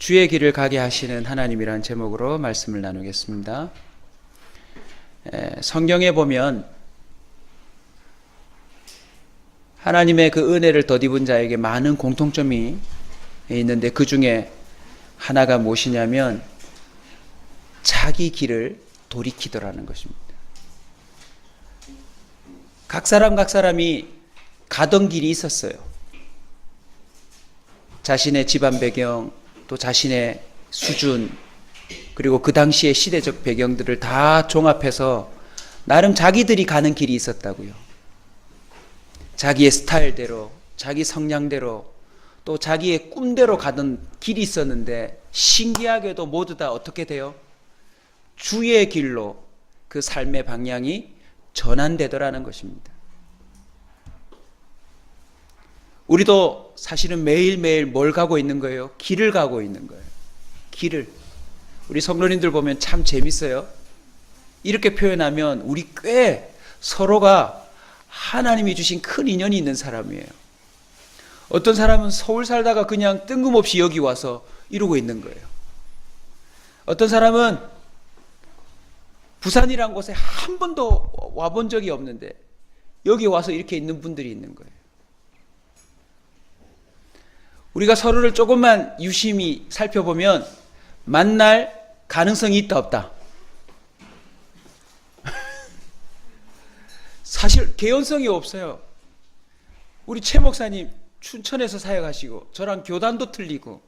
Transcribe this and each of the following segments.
주의 길을 가게 하시는 하나님이라는 제목으로 말씀을 나누겠습니다. 성경에 보면 하나님의 그 은혜를 덧입은 자에게 많은 공통점이 있는데 그 중에 하나가 무엇이냐면 자기 길을 돌이키더라는 것입니다. 각 사람이 가던 길이 있었어요. 자신의 집안 배경, 또 자신의 수준, 그리고 그 당시의 시대적 배경들을 다 종합해서 나름 자기들이 가는 길이 있었다고요. 자기의 스타일대로, 자기 성향대로, 또 자기의 꿈대로 가던 길이 있었는데 신기하게도 모두 다 어떻게 돼요? 주의 길로 그 삶의 방향이 전환되더라는 것입니다. 우리도 사실은 매일매일 뭘 가고 있는 거예요? 길을 가고 있는 거예요. 길을. 우리 성도님들 보면 참 재밌어요. 이렇게 표현하면 우리 꽤 서로가 하나님이 주신 큰 인연이 있는 사람이에요. 어떤 사람은 서울 살다가 그냥 뜬금없이 여기 와서 이러고 있는 거예요. 어떤 사람은 부산이란 곳에 한 번도 와본 적이 없는데 여기 와서 이렇게 있는 분들이 있는 거예요. 우리가 서로를 조금만 유심히 살펴보면 만날 가능성이 있다 없다. 사실 개연성이 없어요. 우리 최 목사님 춘천에서 사역하시고 저랑 교단도 틀리고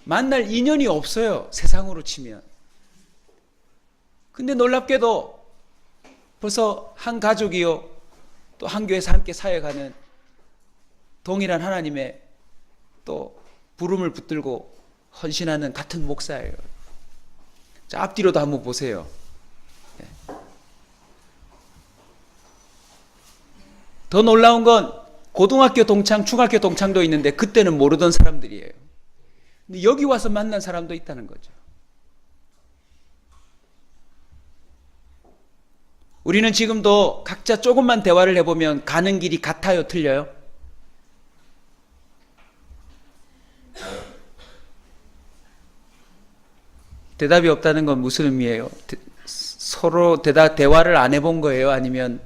만날 인연이 없어요. 세상으로 치면. 근데 놀랍게도 벌써 한 가족이요 또 한 교회에서 함께 사역하는 동일한 하나님의 또 부름을 붙들고 헌신하는 같은 목사예요. 자, 앞뒤로도 한번 보세요. 더 놀라운 건 고등학교 동창, 중학교 동창도 있는데 그때는 모르던 사람들이에요. 근데 여기 와서 만난 사람도 있다는 거죠. 우리는 지금도 각자 조금만 대화를 해보면 가는 길이 같아요, 틀려요? 대답이 없다는 건 무슨 의미예요? 서로 대화를 안 해본 거예요? 아니면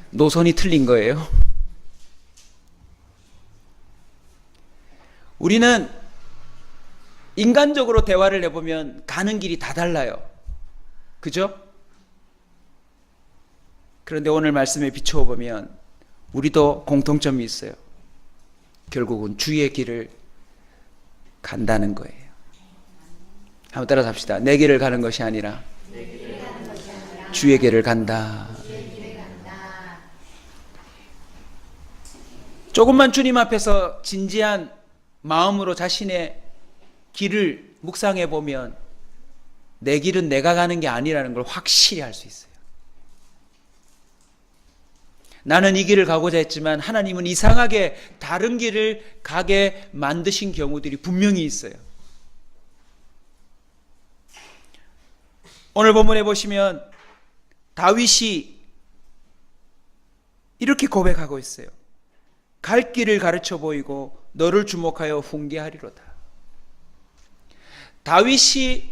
노선이 틀린 거예요? 우리는 인간적으로 대화를 해보면 가는 길이 다 달라요. 그죠? 그런데 오늘 말씀에 비추어 보면 우리도 공통점이 있어요. 결국은 주의 길을 간다는 거예요. 한번 따라서 합시다. 내 길을 가는 것이 아니라 주의 길을 간다. 조금만 주님 앞에서 진지한 마음으로 자신의 길을 묵상해 보면 내 길은 내가 가는 게 아니라는 걸 확실히 알 수 있어요. 나는 이 길을 가고자 했지만 하나님은 이상하게 다른 길을 가게 만드신 경우들이 분명히 있어요. 오늘 본문에 보시면 다윗이 이렇게 고백하고 있어요. 갈 길을 가르쳐 보이고 너를 주목하여 훈계하리로다. 다윗이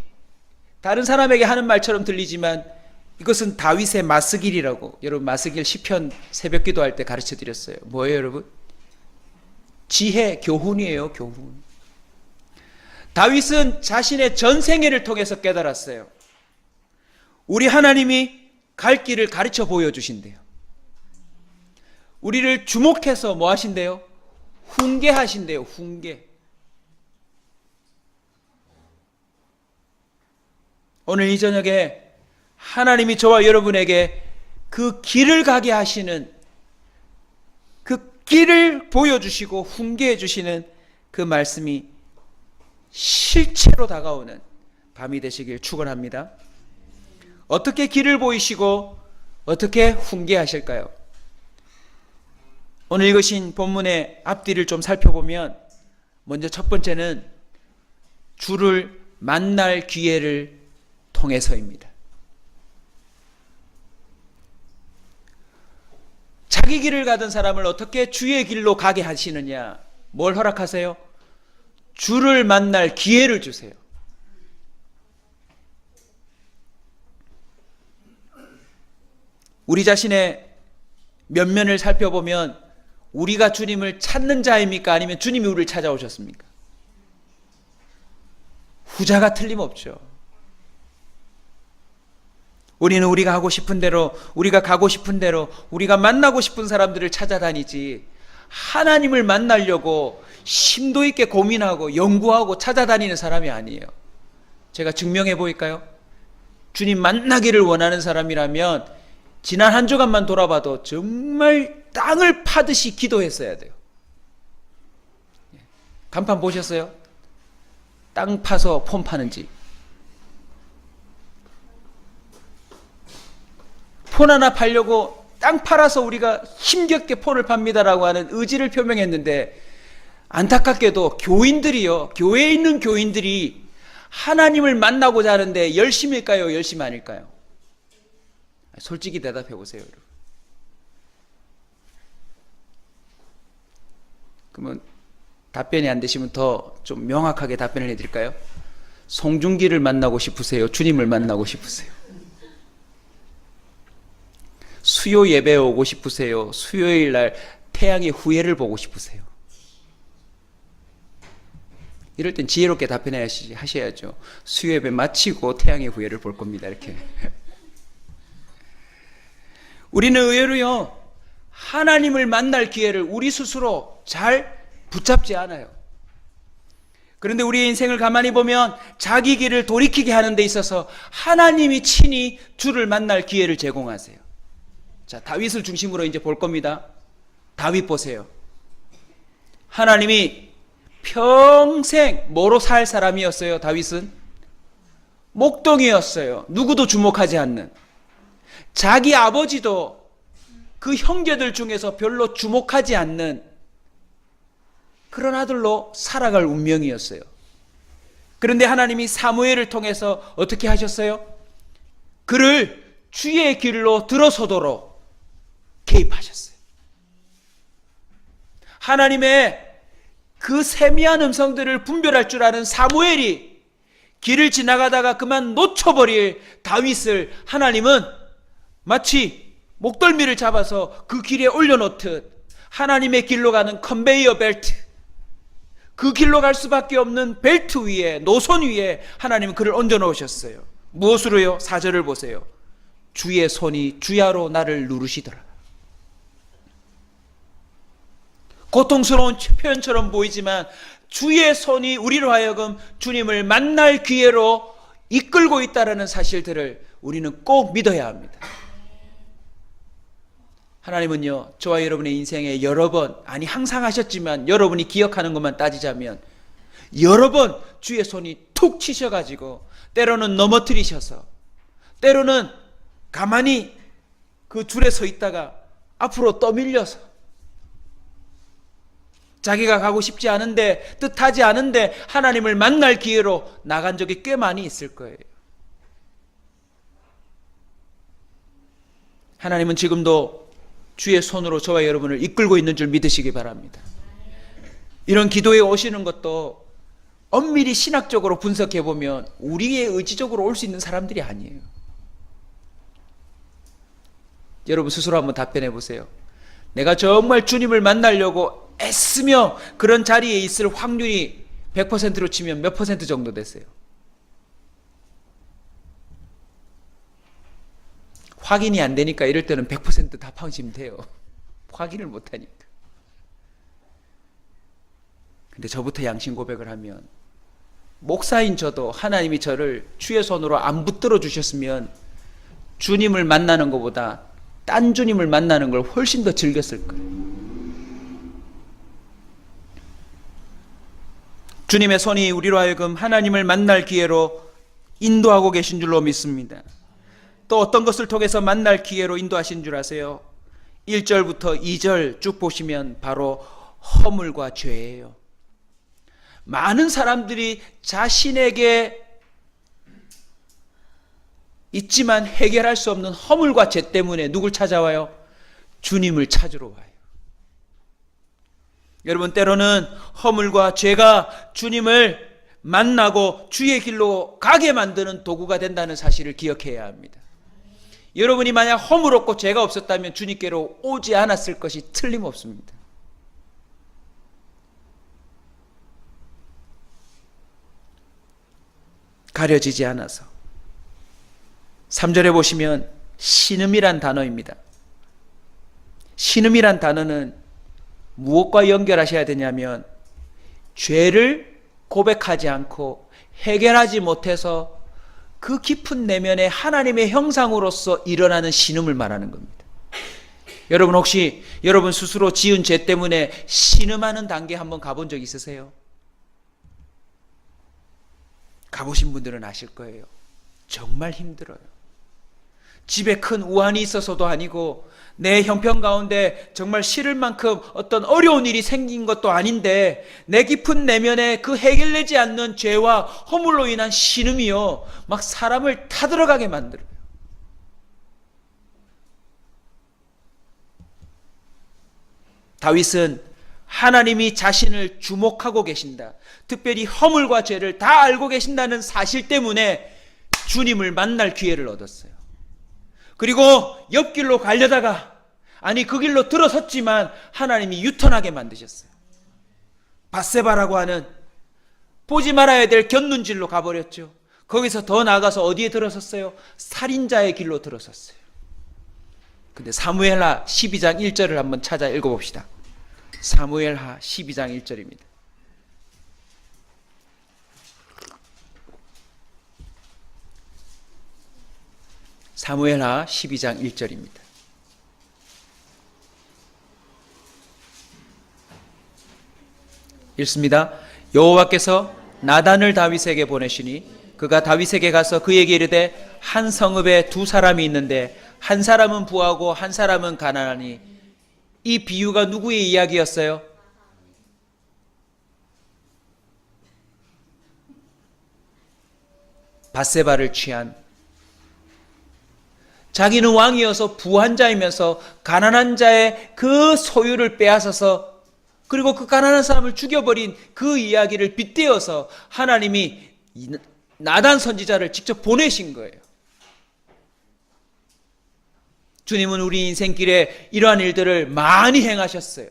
다른 사람에게 하는 말처럼 들리지만 이것은 다윗의 마스길이라고, 여러분 마스길 시편 새벽 기도할 때 가르쳐 드렸어요. 뭐예요 여러분? 지혜, 교훈이에요. 교훈. 다윗은 자신의 전생애를 통해서 깨달았어요. 우리 하나님이 갈 길을 가르쳐 보여주신대요. 우리를 주목해서 뭐 하신대요? 훈계하신대요. 훈계. 오늘 이 저녁에 하나님이 저와 여러분에게 그 길을 가게 하시는, 그 길을 보여주시고 훈계해 주시는 그 말씀이 실체로 다가오는 밤이 되시길 축원합니다. 어떻게 길을 보이시고 어떻게 훈계하실까요? 오늘 읽으신 본문의 앞뒤를 좀 살펴보면 먼저 첫 번째는 주를 만날 기회를 통해서입니다. 자기 길을 가던 사람을 어떻게 주의 길로 가게 하시느냐? 뭘 허락하세요? 주를 만날 기회를 주세요. 우리 자신의 면면을 살펴보면 우리가 주님을 찾는 자입니까? 아니면 주님이 우리를 찾아오셨습니까? 후자가 틀림없죠. 우리는 우리가 하고 싶은 대로, 우리가 가고 싶은 대로, 우리가 만나고 싶은 사람들을 찾아다니지, 하나님을 만나려고 심도 있게 고민하고 연구하고 찾아다니는 사람이 아니에요. 제가 증명해 보일까요? 주님 만나기를 원하는 사람이라면 지난 한 주간만 돌아봐도 정말 땅을 파듯이 기도했어야 돼요. 간판 보셨어요? 땅 파서 폰 파는 집. 폰 하나 팔려고 땅 팔아서 우리가 힘겹게 폰을 팝니다라고 하는 의지를 표명했는데, 안타깝게도 교인들이요, 교회에 있는 교인들이 하나님을 만나고자 하는데 열심일까요? 열심 아닐까요? 솔직히 대답해 보세요, 여러분. 그러면 답변이 안 되시면 더 좀 명확하게 답변을 해드릴까요? 송중기를 만나고 싶으세요? 주님을 만나고 싶으세요? 수요 예배에 오고 싶으세요? 수요일 날 태양의 후예를 보고 싶으세요? 이럴 땐 지혜롭게 답변하셔야죠. 수요 예배 마치고 태양의 후예를 볼 겁니다. 이렇게. 우리는 의외로요, 하나님을 만날 기회를 우리 스스로 잘 붙잡지 않아요. 그런데 우리의 인생을 가만히 보면 자기 길을 돌이키게 하는 데 있어서 하나님이 친히 주를 만날 기회를 제공하세요. 자, 다윗을 중심으로 이제 볼 겁니다. 다윗 보세요. 하나님이 평생 뭐로 살 사람이었어요? 다윗은 목동이었어요. 누구도 주목하지 않는. 자기 아버지도 그 형제들 중에서 별로 주목하지 않는 그런 아들로 살아갈 운명이었어요. 그런데 하나님이 사무엘을 통해서 어떻게 하셨어요? 그를 주의 길로 들어서도록 개입하셨어요. 하나님의 그 세미한 음성들을 분별할 줄 아는 사무엘이 길을 지나가다가 그만 놓쳐버릴 다윗을 하나님은 마치 목덜미를 잡아서 그 길에 올려놓듯 하나님의 길로 가는 컨베이어 벨트, 그 길로 갈 수밖에 없는 벨트 위에, 노선 위에 하나님은 그를 얹어놓으셨어요. 무엇으로요? 4절을 보세요. 주의 손이 주야로 나를 누르시더라. 고통스러운 표현처럼 보이지만 주의 손이 우리로 하여금 주님을 만날 기회로 이끌고 있다는 사실들을 우리는 꼭 믿어야 합니다. 하나님은요, 저와 여러분의 인생에 여러 번, 아니 항상 하셨지만 여러분이 기억하는 것만 따지자면 여러 번 주의 손이 툭 치셔가지고 때로는 넘어뜨리셔서, 때로는 가만히 그 줄에 서 있다가 앞으로 떠밀려서 자기가 가고 싶지 않은데, 뜻하지 않은데 하나님을 만날 기회로 나간 적이 꽤 많이 있을 거예요. 하나님은 지금도 주의 손으로 저와 여러분을 이끌고 있는 줄 믿으시기 바랍니다. 이런 기도에 오시는 것도 엄밀히 신학적으로 분석해 보면 우리의 의지적으로 올 수 있는 사람들이 아니에요. 여러분 스스로 한번 답변해 보세요. 내가 정말 주님을 만나려고 애쓰며 그런 자리에 있을 확률이 100%로 치면 몇 퍼센트 정도 됐어요? 확인이 안 되니까 이럴 때는 100% 답하시면 돼요. 확인을 못 하니까. 근데 저부터 양심 고백을 하면, 목사인 저도 하나님이 저를 주의 손으로 안 붙들어 주셨으면 주님을 만나는 것보다 딴 주님을 만나는 걸 훨씬 더 즐겼을 거예요. 주님의 손이 우리로 하여금 하나님을 만날 기회로 인도하고 계신 줄로 믿습니다. 또 어떤 것을 통해서 만날 기회로 인도하신 줄 아세요? 1절부터 2절 쭉 보시면 바로 허물과 죄예요. 많은 사람들이 자신에게 있지만 해결할 수 없는 허물과 죄 때문에 누굴 찾아와요? 주님을 찾으러 와요. 여러분, 때로는 허물과 죄가 주님을 만나고 주의 길로 가게 만드는 도구가 된다는 사실을 기억해야 합니다. 여러분이 만약 허물 없고 죄가 없었다면 주님께로 오지 않았을 것이 틀림없습니다. 가려지지 않아서. 3절에 보시면 신음이란 단어입니다. 신음이란 단어는 무엇과 연결하셔야 되냐면 죄를 고백하지 않고 해결하지 못해서 그 깊은 내면에 하나님의 형상으로서 일어나는 신음을 말하는 겁니다. 여러분, 혹시 여러분 스스로 지은 죄 때문에 신음하는 단계 한번 가본 적 있으세요? 가보신 분들은 아실 거예요. 정말 힘들어요. 집에 큰 우환이 있어서도 아니고 내 형편 가운데 정말 싫을 만큼 어떤 어려운 일이 생긴 것도 아닌데 내 깊은 내면에 그 해결되지 않는 죄와 허물로 인한 신음이요, 막 사람을 타들어가게 만들어요. 다윗은 하나님이 자신을 주목하고 계신다, 특별히 허물과 죄를 다 알고 계신다는 사실 때문에 주님을 만날 기회를 얻었어요. 그리고 옆길로 가려다가, 아니 그 길로 들어섰지만 하나님이 유턴하게 만드셨어요. 밧세바라고 하는 보지 말아야 될 곁눈질로 가버렸죠. 거기서 더 나아가서 어디에 들어섰어요? 살인자의 길로 들어섰어요. 근데 사무엘하 12장 1절을 한번 찾아 읽어봅시다. 사무엘하 12장 1절입니다. 사무엘하 12장 1절입니다. 읽습니다. 여호와께서 나단을 다윗에게 보내시니 그가 다윗에게 가서 그에게 이르되 한 성읍에 두 사람이 있는데 한 사람은 부하고 한 사람은 가난하니. 이 비유가 누구의 이야기였어요? 밧세바를 취한, 자기는 왕이어서 부한 자이면서 가난한 자의 그 소유를 빼앗아서 그리고 그 가난한 사람을 죽여버린 그 이야기를 빗대어서 하나님이 나단 선지자를 직접 보내신 거예요. 주님은 우리 인생길에 이러한 일들을 많이 행하셨어요.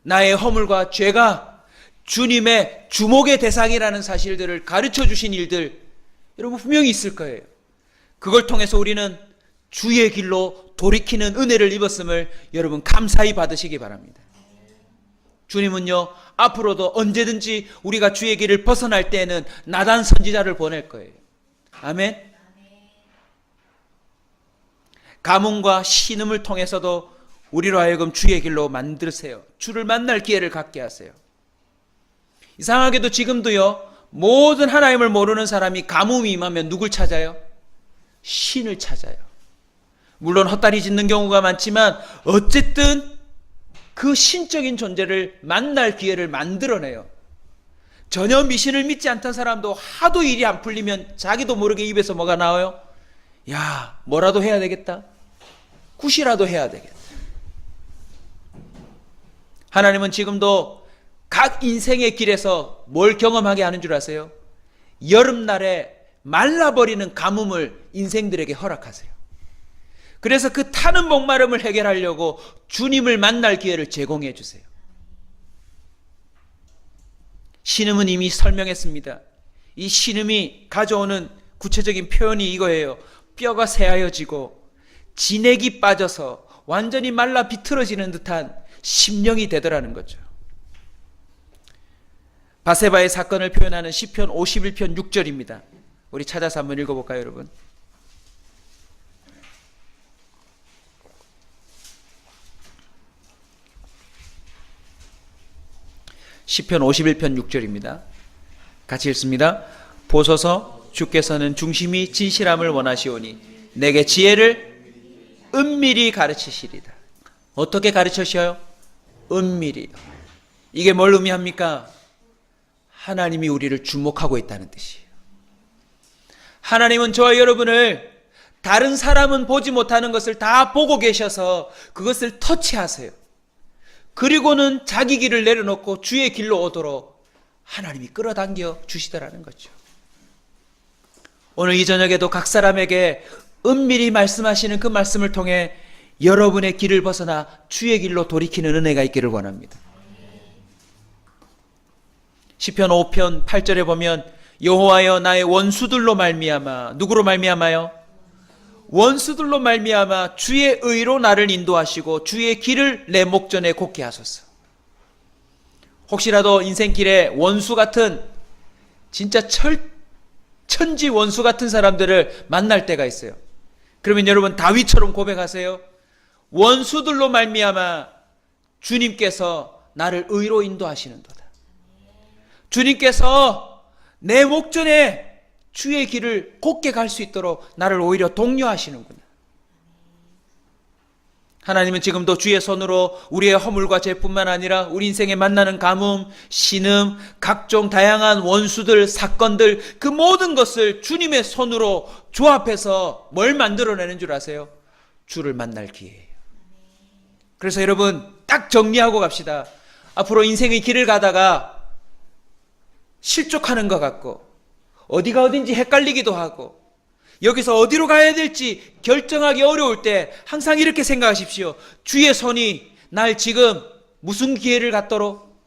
나의 허물과 죄가 주님의 주목의 대상이라는 사실들을 가르쳐 주신 일들, 여러분 분명히 있을 거예요. 그걸 통해서 우리는 주의 길로 돌이키는 은혜를 입었음을 여러분 감사히 받으시기 바랍니다. 주님은요, 앞으로도 언제든지 우리가 주의 길을 벗어날 때에는 나단 선지자를 보낼 거예요. 아멘. 가뭄과 신음을 통해서도 우리로 하여금 주의 길로 만드세요. 주를 만날 기회를 갖게 하세요. 이상하게도 지금도요, 모든 하나님을 모르는 사람이 가뭄이 임하면 누굴 찾아요? 신을 찾아요. 물론 헛다리 짚는 경우가 많지만 어쨌든 그 신적인 존재를 만날 기회를 만들어내요. 전혀 미신을 믿지 않던 사람도 하도 일이 안 풀리면 자기도 모르게 입에서 뭐가 나와요? 야, 뭐라도 해야 되겠다. 굿이라도 해야 되겠다. 하나님은 지금도 각 인생의 길에서 뭘 경험하게 하는 줄 아세요? 여름날에 말라버리는 가뭄을 인생들에게 허락하세요. 그래서 그 타는 목마름을 해결하려고 주님을 만날 기회를 제공해 주세요. 신음은 이미 설명했습니다. 이 신음이 가져오는 구체적인 표현이 이거예요. 뼈가 새하여지고 진액이 빠져서 완전히 말라 비틀어지는 듯한 심령이 되더라는 거죠. 밧세바의 사건을 표현하는 시편 51편 6절입니다. 우리 찾아서 한번 읽어볼까요, 여러분? 시편 51편 6절입니다. 같이 읽습니다. 보소서, 주께서는 중심이 진실함을 원하시오니 내게 지혜를 은밀히 가르치시리다. 어떻게 가르치셔요? 은밀히. 이게 뭘 의미합니까? 하나님이 우리를 주목하고 있다는 뜻이에요. 하나님은 저와 여러분을 다른 사람은 보지 못하는 것을 다 보고 계셔서 그것을 터치하세요. 그리고는 자기 길을 내려놓고 주의 길로 오도록 하나님이 끌어당겨 주시더라는 거죠. 오늘 이 저녁에도 각 사람에게 은밀히 말씀하시는 그 말씀을 통해 여러분의 길을 벗어나 주의 길로 돌이키는 은혜가 있기를 원합니다. 시편 5편 8절에 보면 여호와여 나의 원수들로 말미암아, 누구로 말미암아요? 원수들로 말미암아 주의 의로 나를 인도하시고 주의 길을 내 목전에 곱게 하소서. 혹시라도 인생길에 원수 같은, 진짜 천지 원수 같은 사람들을 만날 때가 있어요. 그러면 여러분 다윗처럼 고백하세요. 원수들로 말미암아 주님께서 나를 의로 인도하시는도다. 주님께서 내 목전에 주의 길을 곱게 갈 수 있도록 나를 오히려 독려하시는구나. 하나님은 지금도 주의 손으로 우리의 허물과 죄뿐만 아니라 우리 인생에 만나는 가뭄, 신음, 각종 다양한 원수들, 사건들, 그 모든 것을 주님의 손으로 조합해서 뭘 만들어내는 줄 아세요? 주를 만날 기회예요. 그래서 여러분 딱 정리하고 갑시다. 앞으로 인생의 길을 가다가 실족하는 것 같고 어디가 어딘지 헷갈리기도 하고 여기서 어디로 가야 될지 결정하기 어려울 때 항상 이렇게 생각하십시오. 주의 손이 날 지금 무슨 기회를 갖도록,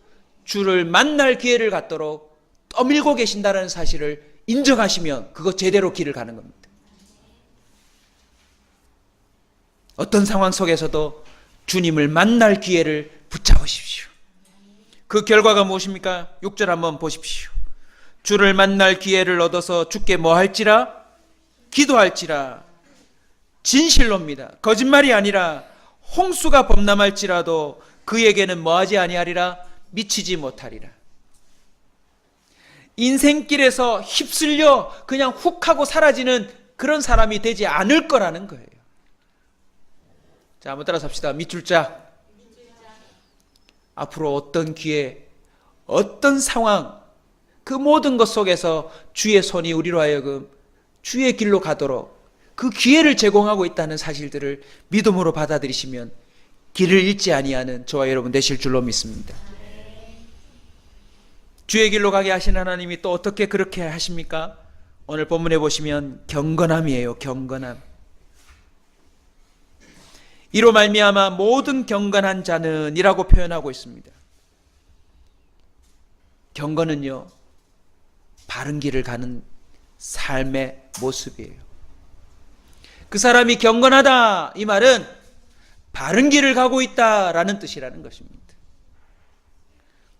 주를 만날 기회를 갖도록 떠밀고 계신다는 사실을 인정하시면 그거 제대로 길을 가는 겁니다. 어떤 상황 속에서도 주님을 만날 기회를 붙잡으십시오. 그 결과가 무엇입니까? 6절 한번 보십시오. 주를 만날 기회를 얻어서 주께 뭐 할지라? 기도할지라. 진실로입니다. 거짓말이 아니라 홍수가 범람할지라도 그에게는 뭐하지 아니하리라? 미치지 못하리라. 인생길에서 휩쓸려 그냥 훅 하고 사라지는 그런 사람이 되지 않을 거라는 거예요. 자, 한번 따라서 합시다. 밑줄 자. 앞으로 어떤 기회, 어떤 상황, 그 모든 것 속에서 주의 손이 우리로 하여금 주의 길로 가도록 그 기회를 제공하고 있다는 사실들을 믿음으로 받아들이시면 길을 잃지 아니하는 저와 여러분 되실 줄로 믿습니다. 주의 길로 가게 하신 하나님이 또 어떻게 그렇게 하십니까? 오늘 본문에 보시면 경건함이에요. 경건함. 이로 말미암아 모든 경건한 자는 이라고 표현하고 있습니다. 경건은요, 바른 길을 가는 삶의 모습이에요. 그 사람이 경건하다, 이 말은 바른 길을 가고 있다라는 뜻이라는 것입니다.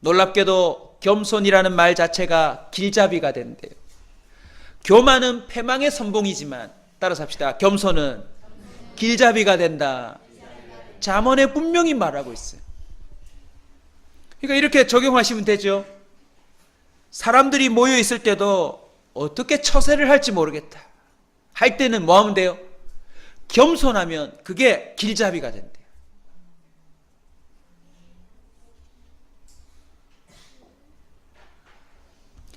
놀랍게도 겸손이라는 말 자체가 길잡이가 된대요. 교만은 패망의 선봉이지만, 따라서 합시다. 겸손은 길잡이가 된다. 잠언에 분명히 말하고 있어요. 그러니까 이렇게 적용하시면 되죠. 사람들이 모여 있을 때도 어떻게 처세를 할지 모르겠다 할 때는 뭐 하면 돼요? 겸손하면 그게 길잡이가 된대요.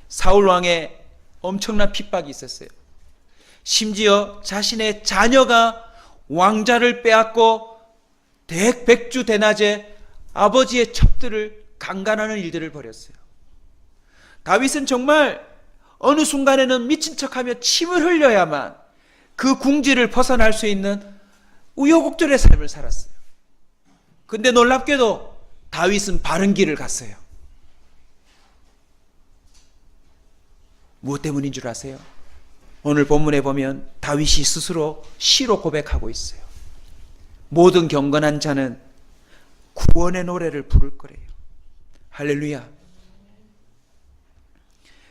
사울 왕의 엄청난 핍박이 있었어요. 심지어 자신의 자녀가 왕자를 빼앗고 백주 대낮에 아버지의 첩들을 강간하는 일들을 벌였어요. 다윗은 정말 어느 순간에는 미친 척하며 침을 흘려야만 그 궁지를 벗어날 수 있는 우여곡절의 삶을 살았어요. 근데 놀랍게도 다윗은 바른 길을 갔어요. 무엇 때문인 줄 아세요? 오늘 본문에 보면 다윗이 스스로 시로 고백하고 있어요. 모든 경건한 자는 구원의 노래를 부를 거래요. 할렐루야.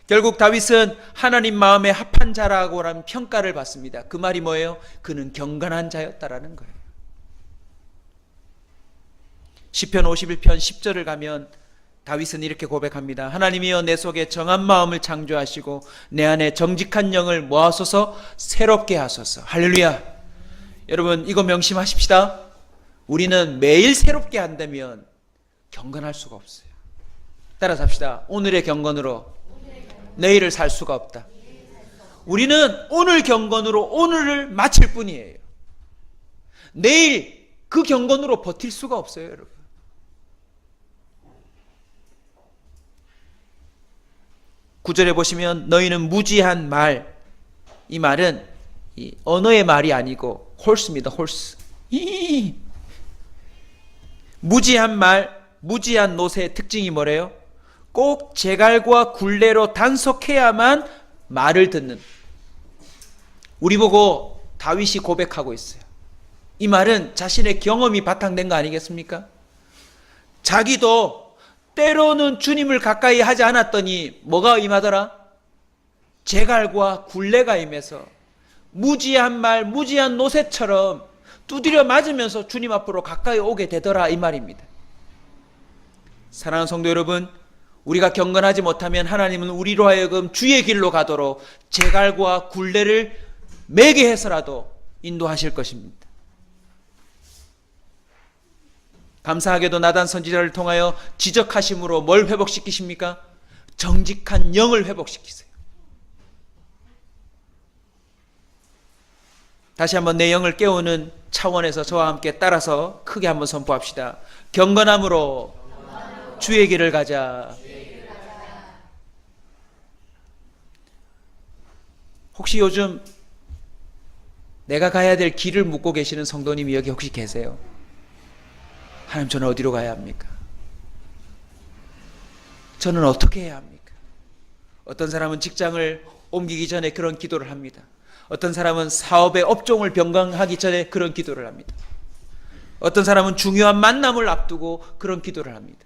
결국 다윗은 하나님 마음에 합한 자라고라는 평가를 받습니다. 그 말이 뭐예요? 그는 경건한 자였다라는 거예요. 시편 51편 10절을 가면 다윗은 이렇게 고백합니다. 하나님이여 내 속에 정한 마음을 창조하시고 내 안에 정직한 영을 모아소서 새롭게 하소서. 할렐루야. 여러분 이거 명심하십시다. 우리는 매일 새롭게 한다면 경건할 수가 없어요. 따라서 합시다. 오늘의 경건으로 내일을 살 수가 없다. 우리는 오늘 경건으로 오늘을 마칠 뿐이에요. 내일 그 경건으로 버틸 수가 없어요, 여러분. 9절에 보시면 너희는 무지한 말, 이 말은 이 언어의 말이 아니고 홀스입니다. 홀스. 무지한 말, 무지한 노새의 특징이 뭐래요? 꼭 제갈과 굴레로 단속해야만 말을 듣는. 우리 보고 다윗이 고백하고 있어요. 이 말은 자신의 경험이 바탕된 거 아니겠습니까? 자기도 때로는 주님을 가까이 하지 않았더니 뭐가 임하더라? 제갈과 굴레가 임해서 무지한 말, 무지한 노새처럼 두드려 맞으면서 주님 앞으로 가까이 오게 되더라, 이 말입니다. 사랑하는 성도 여러분, 우리가 경건하지 못하면 하나님은 우리로 하여금 주의 길로 가도록 제갈과 굴레를 매게 해서라도 인도하실 것입니다. 감사하게도 나단 선지자를 통하여 지적하심으로 뭘 회복시키십니까? 정직한 영을 회복시키세요. 다시 한번 내 영을 깨우는 차원에서 저와 함께 따라서 크게 한번 선포합시다. 경건함으로 주의 길을 가자. 혹시 요즘 내가 가야 될 길을 묻고 계시는 성도님이 여기 혹시 계세요? 하나님, 저는 어디로 가야 합니까? 저는 어떻게 해야 합니까? 어떤 사람은 직장을 옮기기 전에 그런 기도를 합니다. 어떤 사람은 사업의 업종을 변경하기 전에 그런 기도를 합니다. 어떤 사람은 중요한 만남을 앞두고 그런 기도를 합니다.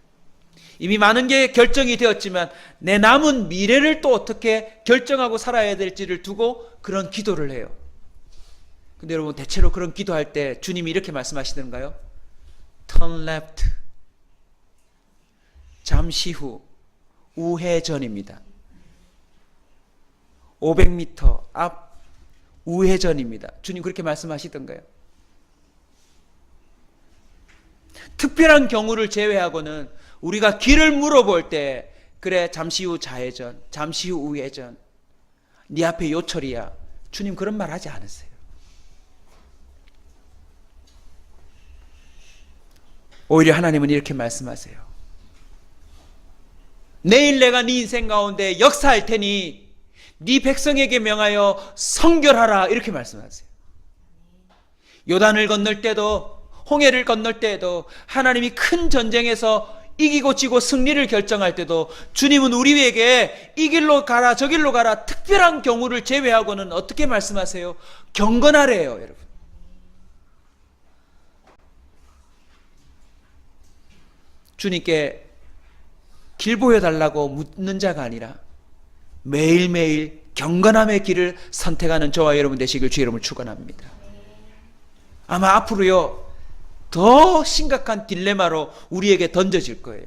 이미 많은 게 결정이 되었지만 내 남은 미래를 또 어떻게 결정하고 살아야 될지를 두고 그런 기도를 해요. 근데 여러분, 대체로 그런 기도할 때 주님이 이렇게 말씀하시던가요? Turn left. 잠시 후 우회전입니다. 500m 앞 우회전입니다. 주님 그렇게 말씀하시던가요? 특별한 경우를 제외하고는 우리가 길을 물어볼 때, 그래 잠시 후 좌회전, 잠시 후 우회전, 네 앞에 요철이야, 주님 그런 말 하지 않으세요. 오히려 하나님은 이렇게 말씀하세요. 내일 내가 네 인생 가운데 역사할 테니 네 백성에게 명하여 성결하라, 이렇게 말씀하세요. 요단을 건널 때도, 홍해를 건널 때도, 하나님이 큰 전쟁에서 이기고 지고 승리를 결정할 때도 주님은 우리에게 이 길로 가라 저 길로 가라, 특별한 경우를 제외하고는 어떻게 말씀하세요? 경건하래요. 여러분, 주님께 길 보여달라고 묻는 자가 아니라 매일매일 경건함의 길을 선택하는 저와 여러분 되시길 주의 이름으로 축원합니다. 아마 앞으로요 더 심각한 딜레마로 우리에게 던져질 거예요.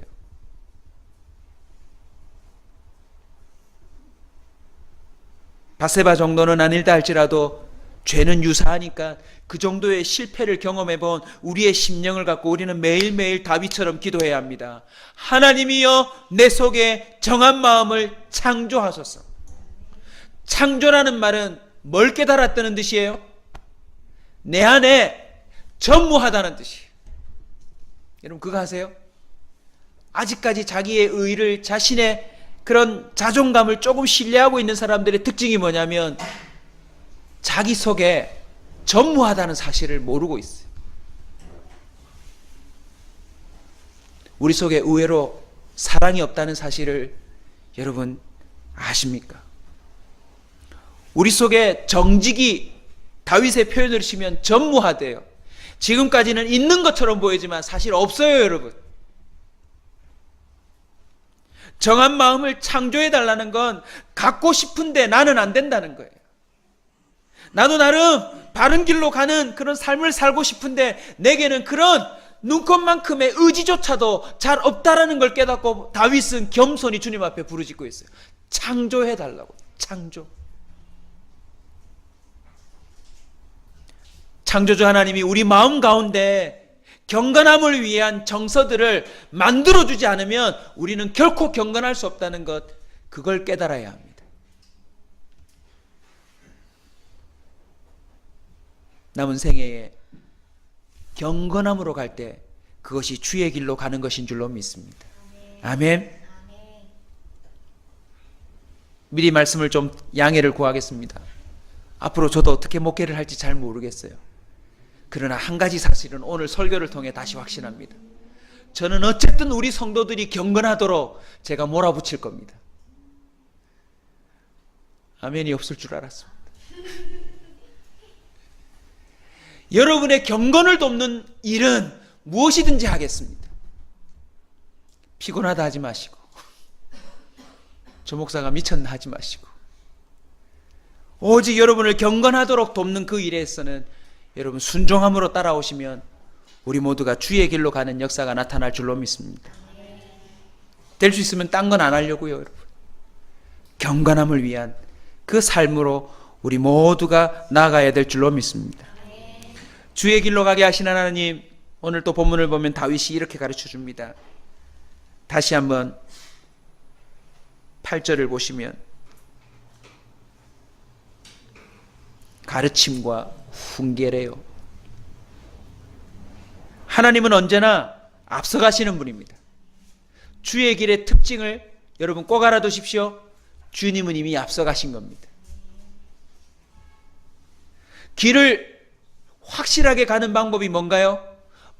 밧세바 정도는 아닐다 할지라도 죄는 유사하니까 그 정도의 실패를 경험해 본 우리의 심령을 갖고 우리는 매일매일 다윗처럼 기도해야 합니다. 하나님이여 내 속에 정한 마음을 창조하소서. 창조라는 말은 뭘 깨달았다는 뜻이에요? 내 안에 전무하다는 뜻이에요. 여러분 그거 아세요? 아직까지 자기의 의를, 자신의 그런 자존감을 조금 신뢰하고 있는 사람들의 특징이 뭐냐면 자기 속에 전무하다는 사실을 모르고 있어요. 우리 속에 의외로 사랑이 없다는 사실을 여러분 아십니까? 우리 속에 정직이, 다윗의 표현을 치면 전무하대요. 지금까지는 있는 것처럼 보이지만 사실 없어요. 여러분, 정한 마음을 창조해달라는 건 갖고 싶은데 나는 안 된다는 거예요. 나도 나름 바른 길로 가는 그런 삶을 살고 싶은데 내게는 그런 눈꽃만큼의 의지조차도 잘 없다라는 걸 깨닫고 다윗은 겸손히 주님 앞에 부르짖고 있어요. 창조해달라고. 창조주 하나님이 우리 마음 가운데 경건함을 위한 정서들을 만들어주지 않으면 우리는 결코 경건할 수 없다는 것, 그걸 깨달아야 합니다. 남은 생애에 경건함으로 갈 때 그것이 주의 길로 가는 것인 줄로 믿습니다. 아멘. 미리 말씀을 좀 양해를 구하겠습니다. 앞으로 저도 어떻게 목회를 할지 잘 모르겠어요. 그러나 한 가지 사실은 오늘 설교를 통해 다시 확신합니다. 저는 어쨌든 우리 성도들이 경건하도록 제가 몰아붙일 겁니다. 아멘이 없을 줄 알았습니다. 여러분의 경건을 돕는 일은 무엇이든지 하겠습니다. 피곤하다 하지 마시고, 저 목사가 미쳤나 하지 마시고, 오직 여러분을 경건하도록 돕는 그 일에서는 여러분 순종함으로 따라오시면 우리 모두가 주의 길로 가는 역사가 나타날 줄로 믿습니다. 될 수 있으면 딴 건 안 하려고요, 여러분. 경건함을 위한 그 삶으로 우리 모두가 나아가야 될 줄로 믿습니다. 주의 길로 가게 하신 하나님, 오늘 또 본문을 보면 다윗이 이렇게 가르쳐 줍니다. 다시 한번 8절을 보시면 가르침과 훈계래요. 하나님은 언제나 앞서가시는 분입니다. 주의 길의 특징을 여러분 꼭 알아두십시오. 주님은 이미 앞서가신 겁니다. 길을 확실하게 가는 방법이 뭔가요?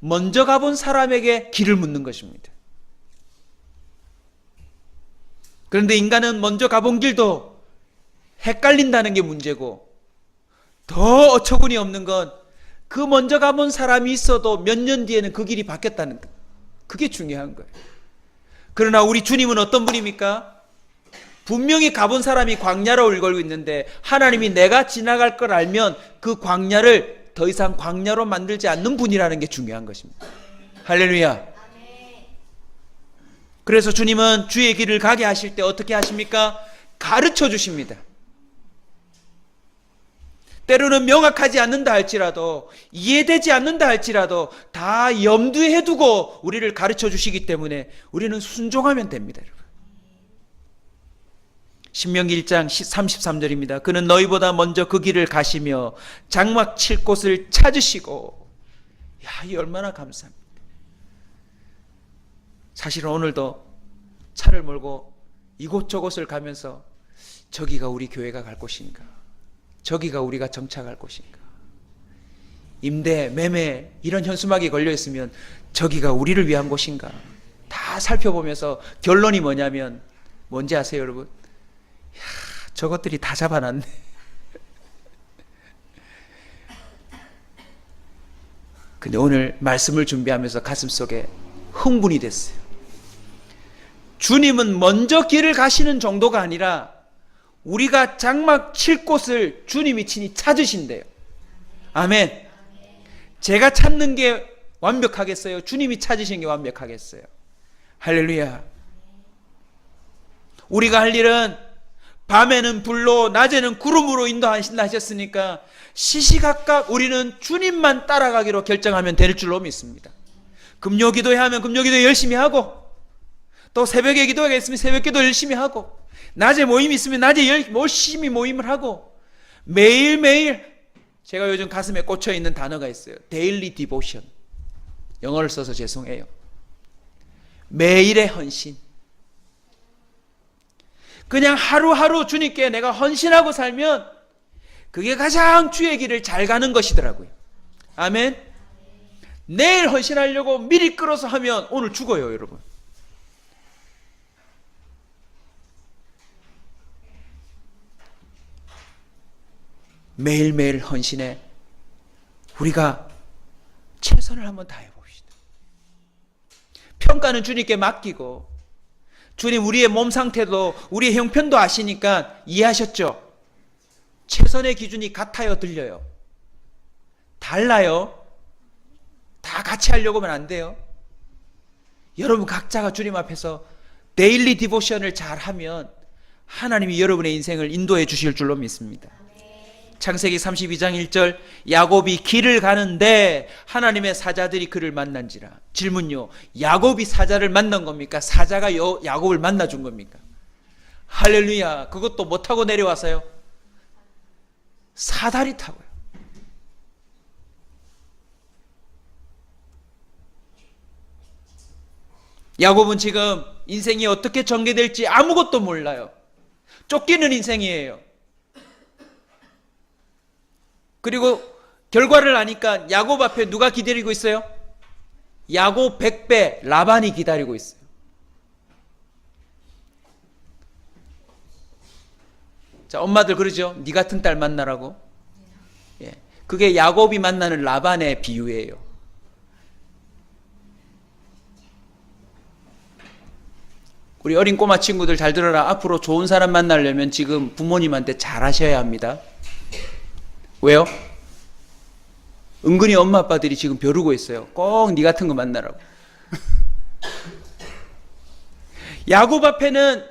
먼저 가본 사람에게 길을 묻는 것입니다. 그런데 인간은 먼저 가본 길도 헷갈린다는 게 문제고, 더 어처구니 없는 건 그 먼저 가본 사람이 있어도 몇 년 뒤에는 그 길이 바뀌었다는 것. 그게 중요한 거예요. 그러나 우리 주님은 어떤 분입니까? 분명히 가본 사람이 광야로 울걸고 있는데 하나님이 내가 지나갈 걸 알면 그 광야를 더 이상 광야로 만들지 않는 분이라는 게 중요한 것입니다. 할렐루야. 그래서 주님은 주의 길을 가게 하실 때 어떻게 하십니까? 가르쳐 주십니다. 때로는 명확하지 않는다 할지라도, 이해되지 않는다 할지라도 다 염두에 두고 우리를 가르쳐 주시기 때문에 우리는 순종하면 됩니다, 여러분. 신명기 1장 33절입니다. 그는 너희보다 먼저 그 길을 가시며 장막 칠 곳을 찾으시고. 야, 이 얼마나 감사합니다. 사실은 오늘도 차를 몰고 이곳저곳을 가면서 저기가 우리 교회가 갈 곳인가, 저기가 우리가 정착할 곳인가, 임대, 매매 이런 현수막이 걸려있으면 저기가 우리를 위한 곳인가 다 살펴보면서 결론이 뭐냐면 뭔지 아세요, 여러분? 야, 저것들이 다 잡아놨네. 근데 오늘 말씀을 준비하면서 가슴속에 흥분이 됐어요. 주님은 먼저 길을 가시는 정도가 아니라 우리가 장막 칠 곳을 주님이 친히 찾으신대요. 아멘. 제가 찾는 게 완벽하겠어요? 주님이 찾으신 게 완벽하겠어요? 할렐루야. 우리가 할 일은 밤에는 불로 낮에는 구름으로 인도하신다 하셨으니까 시시각각 우리는 주님만 따라가기로 결정하면 될 줄로 믿습니다. 금요 기도회 하면 금요 기도 열심히 하고, 또 새벽에 기도회가 있으면 새벽 기도 열심히 하고, 낮에 모임이 있으면 낮에 열심히 모임을 하고, 매일매일 제가 요즘 가슴에 꽂혀 있는 단어가 있어요. 데일리 디보션. 영어를 써서 죄송해요. 매일의 헌신. 그냥 하루하루 주님께 내가 헌신하고 살면 그게 가장 주의 길을 잘 가는 것이더라고요. 아멘. 내일 헌신하려고 미리 끌어서 하면 오늘 죽어요, 여러분. 매일매일 헌신에 우리가 최선을 한번 다해 봅시다. 평가는 주님께 맡기고, 주님 우리의 몸 상태도 우리의 형편도 아시니까 이해하셨죠? 최선의 기준이 같아요, 들려요? 달라요? 다 같이 하려고 하면 안 돼요. 여러분 각자가 주님 앞에서 데일리 디보션을 잘하면 하나님이 여러분의 인생을 인도해 주실 줄로 믿습니다. 창세기 32장 1절, 야곱이 길을 가는데 하나님의 사자들이 그를 만난지라. 질문요, 야곱이 사자를 만난 겁니까? 사자가 야곱을 만나준 겁니까? 할렐루야. 그것도 뭐 타고 내려와서요? 사다리 타고요. 야곱은 지금 인생이 어떻게 전개될지 아무것도 몰라요. 쫓기는 인생이에요. 그리고 결과를 아니까 야곱 앞에 누가 기다리고 있어요? 야곱 100배 라반이 기다리고 있어요. 자, 엄마들 그러죠? 네 같은 딸 만나라고. 예, 그게 야곱이 만나는 라반의 비유예요. 우리 어린 꼬마 친구들 잘 들어라. 앞으로 좋은 사람 만나려면 지금 부모님한테 잘하셔야 합니다. 왜요? 은근히 엄마 아빠들이 지금 벼르고 있어요. 꼭 네 같은 거 만나라고. 야곱 앞에는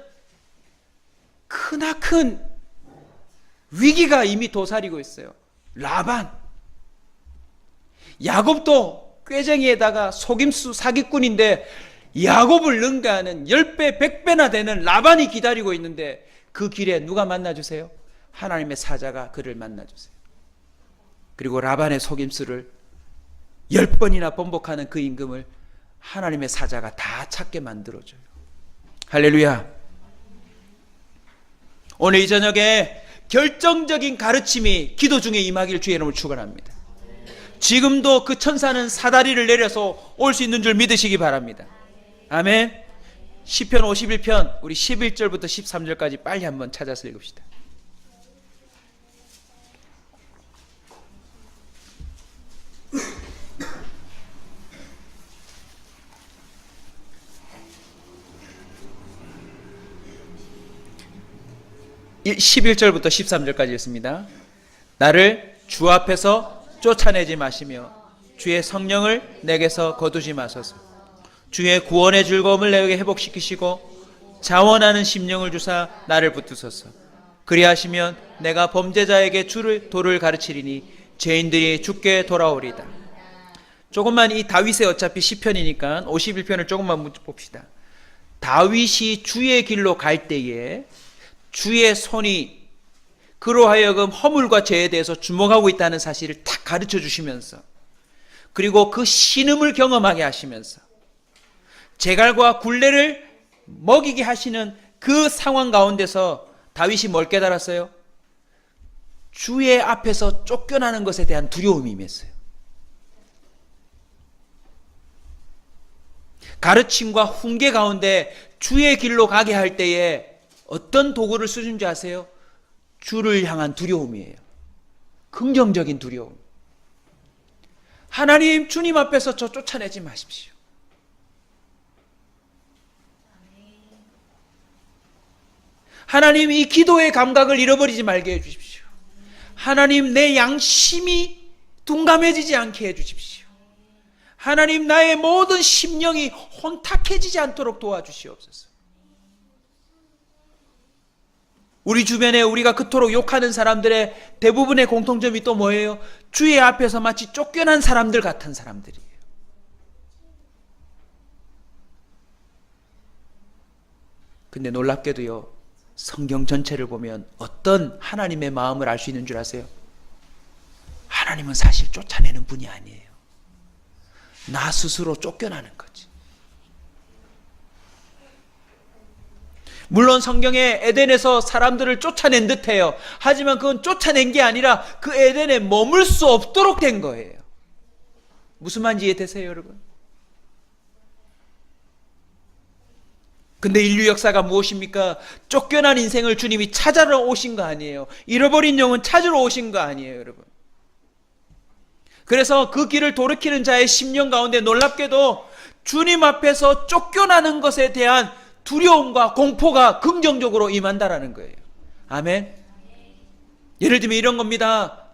크나큰 위기가 이미 도사리고 있어요. 라반. 야곱도 꾀쟁이에다가 속임수 사기꾼인데 야곱을 능가하는 10배, 100배나 되는 라반이 기다리고 있는데 그 길에 누가 만나주세요? 하나님의 사자가 그를 만나주세요. 그리고 라반의 속임수를 10번이나 번복하는 그 임금을 하나님의 사자가 다 찾게 만들어줘요. 할렐루야. 오늘 이 저녁에 결정적인 가르침이 기도 중에 임하길 주의 이름으로 축원합니다. 지금도 그 천사는 사다리를 내려서 올 수 있는 줄 믿으시기 바랍니다. 아멘. 시편 51편 우리 11절부터 13절까지 빨리 한번 찾아서 읽읍시다. 일 11절부터 13절까지 있습니다. 나를 주 앞에서 쫓아내지 마시며 주의 성령을 내게서 거두지 마소서. 주의 구원의 즐거움을 내게 회복시키시고 자원하는 심령을 주사 나를 붙드소서. 그리하시면 내가 범죄자에게 도를 가르치리니 죄인들이 주께 돌아오리다. 조금만 이 다윗의 어차피 시편이니까 51편을 조금만 봅시다. 다윗이 주의 길로 갈 때에 주의 손이 그로 하여금 허물과 죄에 대해서 주목하고 있다는 사실을 딱 가르쳐 주시면서, 그리고 그 신음을 경험하게 하시면서 제갈과 굴레를 먹이게 하시는 그 상황 가운데서 다윗이 뭘 깨달았어요? 주의 앞에서 쫓겨나는 것에 대한 두려움이 임했어요. 가르침과 훈계 가운데 주의 길로 가게 할 때에 어떤 도구를 쓰는지 아세요? 주를 향한 두려움이에요. 긍정적인 두려움. 하나님, 주님 앞에서 저 쫓아내지 마십시오. 하나님, 이 기도의 감각을 잃어버리지 말게 해주십시오. 하나님, 내 양심이 둔감해지지 않게 해주십시오. 하나님, 나의 모든 심령이 혼탁해지지 않도록 도와주시옵소서. 우리 주변에 우리가 그토록 욕하는 사람들의 대부분의 공통점이 또 뭐예요? 주의 앞에서 마치 쫓겨난 사람들 같은 사람들이에요. 근데 놀랍게도요, 성경 전체를 보면 어떤 하나님의 마음을 알 수 있는 줄 아세요? 하나님은 사실 쫓아내는 분이 아니에요. 나 스스로 쫓겨나는 거지. 물론 성경에 에덴에서 사람들을 쫓아낸 듯해요. 하지만 그건 쫓아낸 게 아니라 그 에덴에 머물 수 없도록 된 거예요. 무슨 말인지 이해되세요, 여러분? 근데 인류 역사가 무엇입니까? 쫓겨난 인생을 주님이 찾아러 오신 거 아니에요. 잃어버린 영혼 찾으러 오신 거 아니에요, 여러분. 그래서 그 길을 돌이키는 자의 심령 가운데 놀랍게도 주님 앞에서 쫓겨나는 것에 대한 두려움과 공포가 긍정적으로 임한다라는 거예요. 아멘. 예를 들면 이런 겁니다.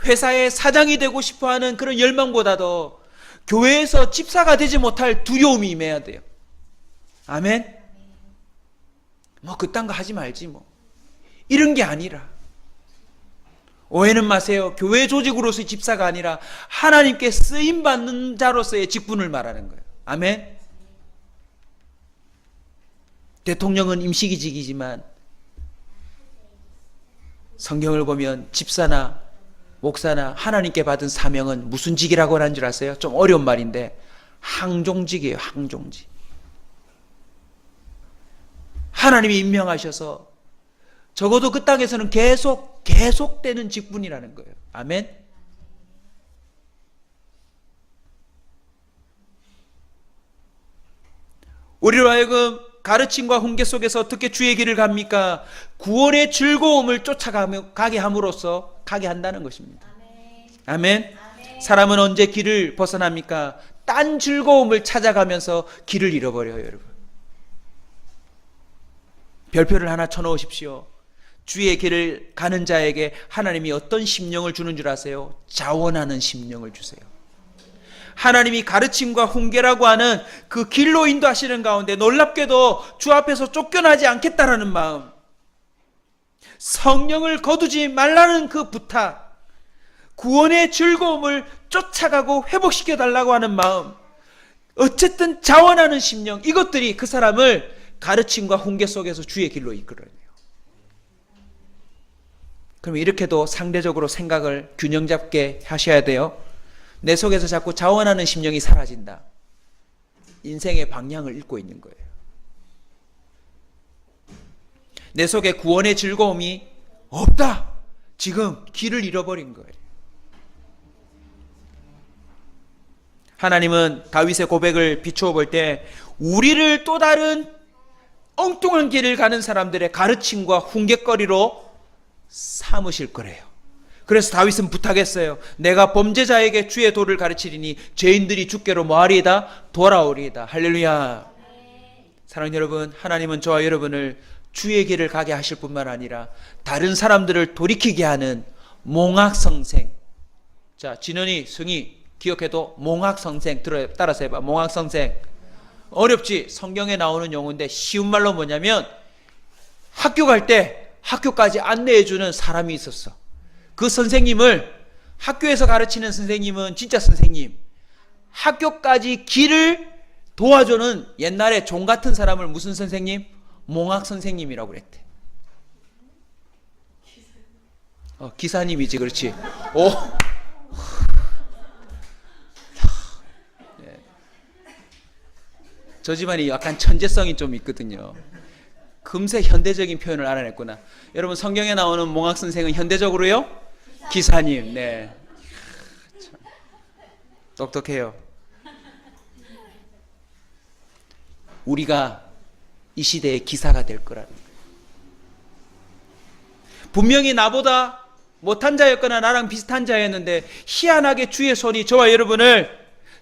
회사의 사장이 되고 싶어하는 그런 열망보다도 교회에서 집사가 되지 못할 두려움이 임해야 돼요. 아멘. 뭐 그딴 거 하지 말지 뭐, 이런 게 아니라, 오해는 마세요. 교회 조직으로서의 집사가 아니라 하나님께 쓰임받는 자로서의 직분을 말하는 거예요. 아멘. 대통령은 임시기직이지만 성경을 보면 집사나 목사나 하나님께 받은 사명은 무슨 직이라고 하는 줄 아세요? 좀 어려운 말인데 항종직이에요. 항종직. 하나님이 임명하셔서 적어도 그 땅에서는 계속되는 직분이라는 거예요. 아멘. 우리로 하여금 가르침과 훈계 속에서 어떻게 주의 길을 갑니까? 구원의 즐거움을 쫓아가게 함으로써 가게 한다는 것입니다. 아멘. 사람은 언제 길을 벗어납니까? 딴 즐거움을 찾아가면서 길을 잃어버려요, 여러분. 별표를 하나 쳐놓으십시오. 주의 길을 가는 자에게 하나님이 어떤 심령을 주는 줄 아세요? 자원하는 심령을 주세요. 하나님이 가르침과 훈계라고 하는 그 길로 인도하시는 가운데 놀랍게도 주 앞에서 쫓겨나지 않겠다라는 마음, 성령을 거두지 말라는 그 부탁, 구원의 즐거움을 쫓아가고 회복시켜 달라고 하는 마음, 어쨌든 자원하는 심령, 이것들이 그 사람을 가르침과 훈계 속에서 주의 길로 이끌어내요. 그럼 이렇게도 상대적으로 생각을 균형 잡게 하셔야 돼요. 내 속에서 자꾸 자원하는 심령이 사라진다. 인생의 방향을 잃고 있는 거예요. 내 속에 구원의 즐거움이 없다. 지금 길을 잃어버린 거예요. 하나님은 다윗의 고백을 비추어 볼 때 우리를 또 다른 엉뚱한 길을 가는 사람들의 가르침과 훈계거리로 삼으실 거래요. 그래서 다윗은 부탁했어요. 내가 범죄자에게 주의 도를 가르치리니 죄인들이 주께로 뭐하리이다? 돌아오리이다. 할렐루야. 사랑하는 여러분, 하나님은 저와 여러분을 주의 길을 가게 하실 뿐만 아니라 다른 사람들을 돌이키게 하는 몽학성생. 자, 진원이, 승희 기억해도 몽학성생. 따라서 해봐. 몽학성생. 어렵지? 성경에 나오는 용어인데 쉬운 말로 뭐냐면 학교 갈 때 학교까지 안내해주는 사람이 있었어. 그 선생님을, 학교에서 가르치는 선생님은 진짜 선생님, 학교까지 길을 도와주는 옛날에 종 같은 사람을 무슨 선생님? 몽학 선생님이라고 그랬대. 기사님이지, 그렇지. 오. 저 집안이 약간 천재성이 좀 있거든요. 금세 현대적인 표현을 알아냈구나. 여러분, 성경에 나오는 몽학 선생은 현대적으로요? 기사님. 네. 참, 똑똑해요. 우리가 이 시대의 기사가 될 거라는 거예요. 분명히 나보다 못한 자였거나 나랑 비슷한 자였는데 희한하게 주의 손이 저와 여러분을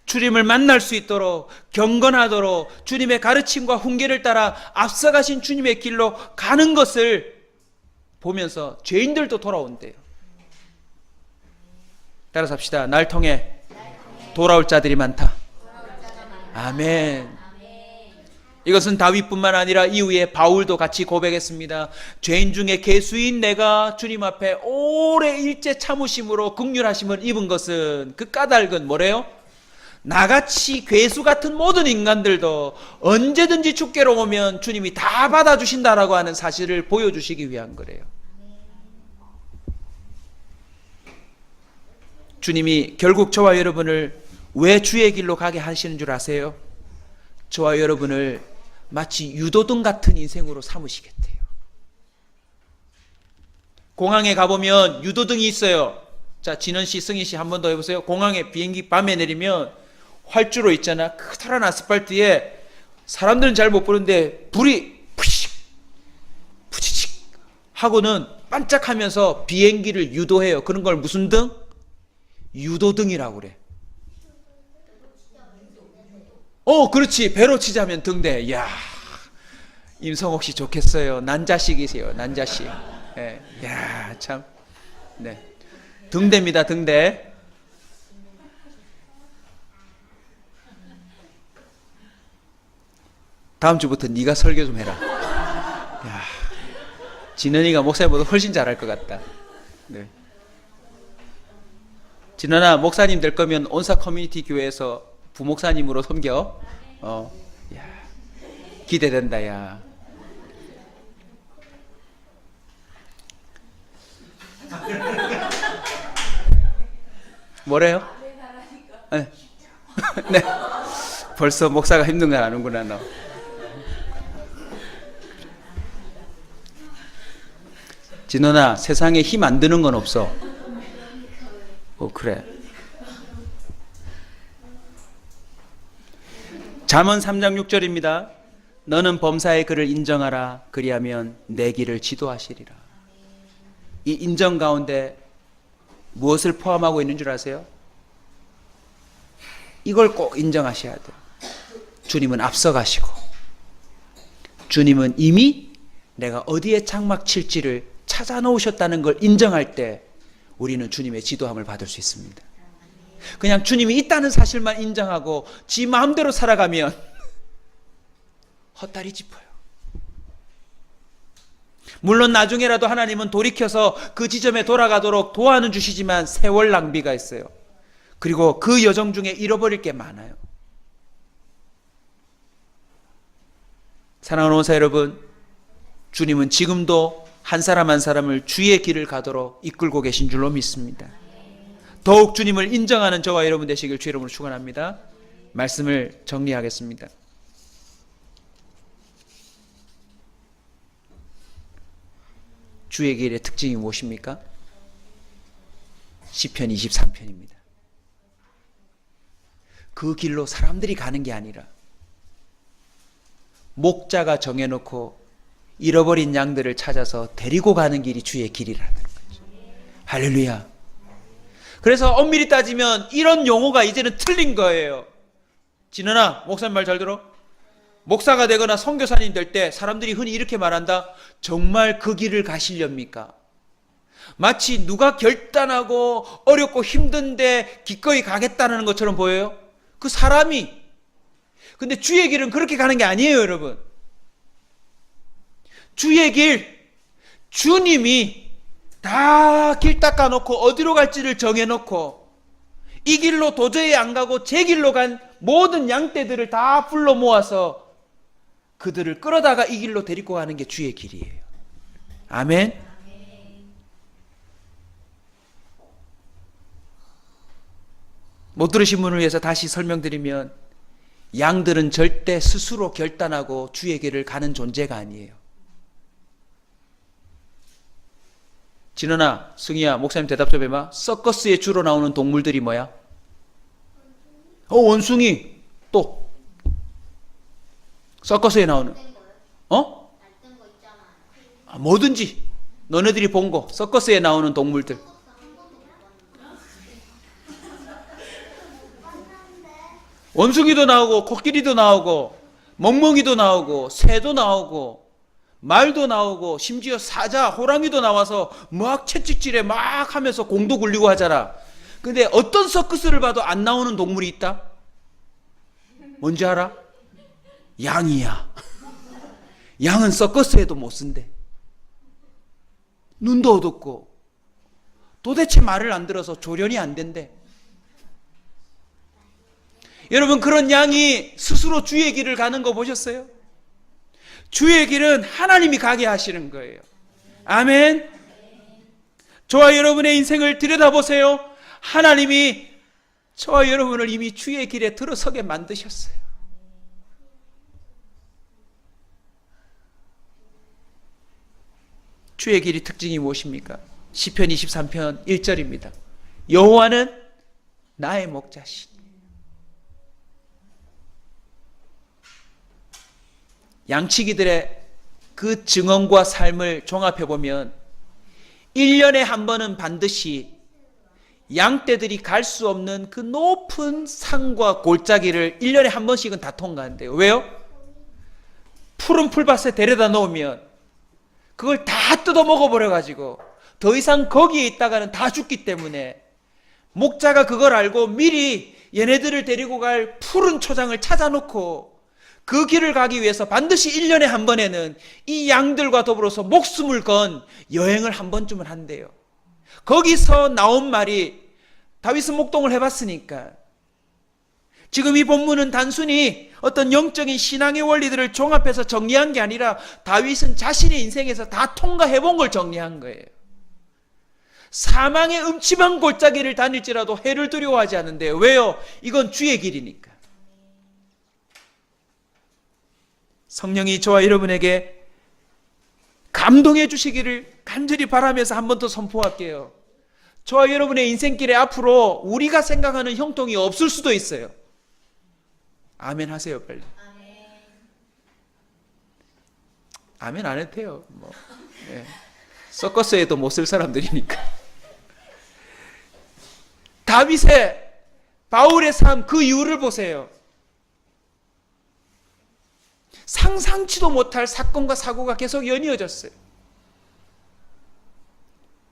주님을 만날 수 있도록, 경건하도록 주님의 가르침과 훈계를 따라 앞서가신 주님의 길로 가는 것을 보면서 죄인들도 돌아온대요. 따라서 합시다. 날 통해 돌아올 자들이 많다. 아멘. 이것은 다윗뿐만 아니라 이후에 바울도 같이 고백했습니다. 죄인 중에 괴수인 내가 주님 앞에 오래 일제 참으심으로 긍휼하심을 입은 것은, 그 까닭은 뭐래요? 나같이 괴수 같은 모든 인간들도 언제든지 주께로 오면 주님이 다 받아주신다라고 하는 사실을 보여주시기 위한 거래요. 주님이 결국 저와 여러분을 왜 주의 길로 가게 하시는 줄 아세요? 저와 여러분을 마치 유도등 같은 인생으로 삼으시겠대요. 공항에 가보면 유도등이 있어요. 자, 진원씨, 승희씨 한 번 더 해보세요. 공항에 비행기 밤에 내리면 활주로 있잖아. 커다란 아스팔트에 사람들은 잘 못 보는데 불이 푸식 푸치칙 하고는 반짝하면서 비행기를 유도해요. 그런 걸 무슨 등? 유도등이라고 그래. 그렇지. 배로 치자면 등대. 이야, 임성옥 씨 좋겠어요. 난자식이세요. 난자식. 예. 야, 참. 네. 등대입니다. 등대. 다음 주부터 네가 설교 좀 해라. 야, 진원이가 목사님보다 훨씬 잘할 것 같다. 네. 진원아, 목사님 될 거면 온사 커뮤니티 교회에서 부목사님으로 섬겨. 야, 기대된다, 야. 뭐래요? 네. 네. 벌써 목사가 힘든 걸 아는구나, 너. 진원아, 세상에 힘 안 드는 건 없어. 그래. 잠언 3장 6절입니다. 너는 범사의 그를 인정하라. 그리하면 내 길을 지도하시리라. 이 인정 가운데 무엇을 포함하고 있는 줄 아세요? 이걸 꼭 인정하셔야 돼요. 주님은 앞서가시고, 주님은 이미 내가 어디에 장막 칠지를 찾아 놓으셨다는 걸 인정할 때 우리는 주님의 지도함을 받을 수 있습니다. 그냥 주님이 있다는 사실만 인정하고 지 마음대로 살아가면 헛다리 짚어요. 물론 나중에라도 하나님은 돌이켜서 그 지점에 돌아가도록 도와는 주시지만 세월 낭비가 있어요. 그리고 그 여정 중에 잃어버릴 게 많아요. 사랑하는 원사 여러분, 주님은 지금도 한 사람 한 사람을 주의 길을 가도록 이끌고 계신 줄로 믿습니다. 더욱 주님을 인정하는 저와 여러분 되시길 주 이름으로 축원합니다. 말씀을 정리하겠습니다. 주의 길의 특징이 무엇입니까? 시편 23편입니다. 그 길로 사람들이 가는 게 아니라 목자가 정해놓고 잃어버린 양들을 찾아서 데리고 가는 길이 주의 길이라는 거죠. 할렐루야. 그래서 엄밀히 따지면 이런 용어가 이제는 틀린 거예요. 진은아, 목사님 말 잘 들어. 목사가 되거나 선교사님 될 때 사람들이 흔히 이렇게 말한다. 정말 그 길을 가시렵니까? 마치 누가 결단하고 어렵고 힘든데 기꺼이 가겠다는 것처럼 보여요. 그 사람이. 근데 주의 길은 그렇게 가는 게 아니에요, 여러분. 주의 길, 주님이 다 길 닦아놓고 어디로 갈지를 정해놓고 이 길로 도저히 안 가고 제 길로 간 모든 양떼들을 다 불러 모아서 그들을 끌어다가 이 길로 데리고 가는 게 주의 길이에요. 아멘. 못 들으신 분을 위해서 다시 설명드리면 양들은 절대 스스로 결단하고 주의 길을 가는 존재가 아니에요. 진원아, 승희야, 목사님 대답 좀 해봐. 서커스에 주로 나오는 동물들이 뭐야? 원숭이. 또 서커스에 나오는 뭐든지 너네들이 본 거, 서커스에 나오는 동물들. 원숭이도 나오고 코끼리도 나오고 멍멍이도 나오고 새도 나오고 말도 나오고 심지어 사자, 호랑이도 나와서 막 채찍질에 막 하면서 공도 굴리고 하잖아. 근데 어떤 서커스를 봐도 안 나오는 동물이 있다? 뭔지 알아? 양이야. 양은 서커스에도 못 쓴대. 눈도 어둡고 도대체 말을 안 들어서 조련이 안 된대. 여러분, 그런 양이 스스로 주의 길을 가는 거 보셨어요? 주의 길은 하나님이 가게 하시는 거예요. 아멘. 저와 여러분의 인생을 들여다보세요. 하나님이 저와 여러분을 이미 주의 길에 들어서게 만드셨어요. 주의 길의 특징이 무엇입니까? 시편 23편 1절입니다. 여호와는 나의 목자시니. 양치기들의 그 증언과 삶을 종합해보면 1년에 한 번은 반드시 양떼들이 갈 수 없는 그 높은 산과 골짜기를 1년에 한 번씩은 다 통과한대요. 왜요? 푸른 풀밭에 데려다 놓으면 그걸 다 뜯어 먹어버려가지고 더 이상 거기에 있다가는 다 죽기 때문에 목자가 그걸 알고 미리 얘네들을 데리고 갈 푸른 초장을 찾아놓고 그 길을 가기 위해서 반드시 1년에 한 번에는 이 양들과 더불어서 목숨을 건 여행을 한 번쯤은 한대요. 거기서 나온 말이, 다윗은 목동을 해봤으니까, 지금 이 본문은 단순히 어떤 영적인 신앙의 원리들을 종합해서 정리한 게 아니라 다윗은 자신의 인생에서 다 통과해본 걸 정리한 거예요. 사망의 음침한 골짜기를 다닐지라도 해를 두려워하지 않는데요. 왜요? 이건 주의 길이니까. 성령이 저와 여러분에게 감동해 주시기를 간절히 바라면서 한 번 더 선포할게요. 저와 여러분의 인생길에 앞으로 우리가 생각하는 형통이 없을 수도 있어요. 아멘 하세요, 빨리. 아멘 안 해도 돼요. 예. 서커스에도 못 쓸 사람들이니까. 다윗의, 바울의 삶, 그 이유를 보세요. 상상치도 못할 사건과 사고가 계속 연이어졌어요.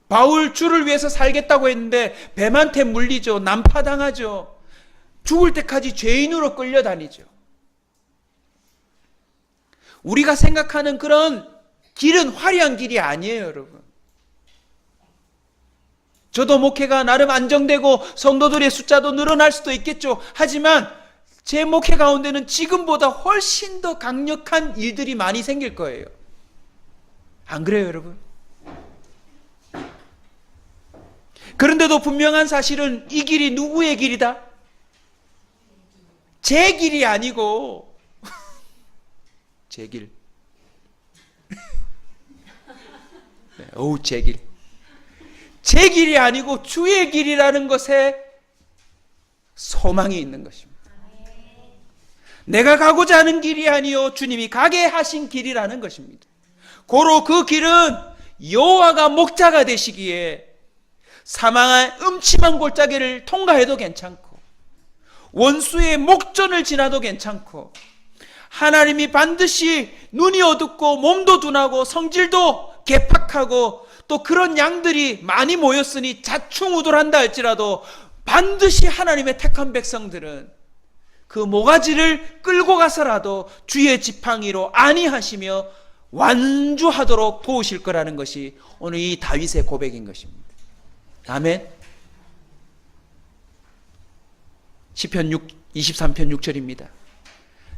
바울 주를 위해서 살겠다고 했는데 뱀한테 물리죠. 난파당하죠. 죽을 때까지 죄인으로 끌려다니죠. 우리가 생각하는 그런 길은 화려한 길이 아니에요, 여러분. 저도 목회가 나름 안정되고 성도들의 숫자도 늘어날 수도 있겠죠. 하지만 제 목회 가운데는 지금보다 훨씬 더 강력한 일들이 많이 생길 거예요. 안 그래요, 여러분? 그런데도 분명한 사실은 이 길이 누구의 길이다? 제 길이 아니고 제 길. 네, 어우, 제 길. 제 길이 아니고 주의 길이라는 것에 소망이 있는 것입니다. 내가 가고자 하는 길이 아니요 주님이 가게 하신 길이라는 것입니다. 고로 그 길은 여호와가 목자가 되시기에 사망의 음침한 골짜기를 통과해도 괜찮고 원수의 목전을 지나도 괜찮고 하나님이 반드시 눈이 어둡고 몸도 둔하고 성질도 개팍하고 또 그런 양들이 많이 모였으니 자충우돌한다 할지라도 반드시 하나님의 택한 백성들은 그 모가지를 끌고 가서라도 주의 지팡이로 안위하시며 완주하도록 도우실 거라는 것이 오늘 이 다윗의 고백인 것입니다. 아멘. 시편 23편 6절입니다.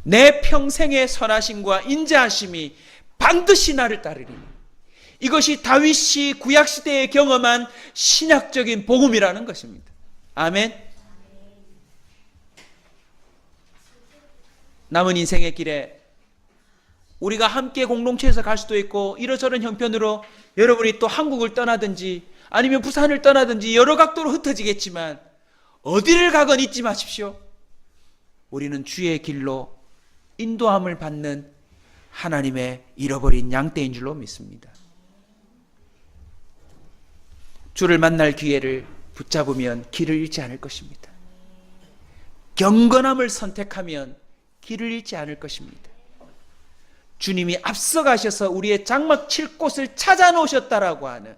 내 평생의 선하심과 인자하심이 반드시 나를 따르리니. 이것이 다윗이 구약시대에 경험한 신약적인 복음이라는 것입니다. 아멘. 남은 인생의 길에 우리가 함께 공동체에서 갈 수도 있고 이러저런 형편으로 여러분이 또 한국을 떠나든지 아니면 부산을 떠나든지 여러 각도로 흩어지겠지만 어디를 가건 잊지 마십시오. 우리는 주의 길로 인도함을 받는 하나님의 잃어버린 양떼인 줄로 믿습니다. 주를 만날 기회를 붙잡으면 길을 잃지 않을 것입니다. 경건함을 선택하면 길을 잃지 않을 것입니다. 주님이 앞서가셔서 우리의 장막 칠 곳을 찾아놓으셨다라고 하는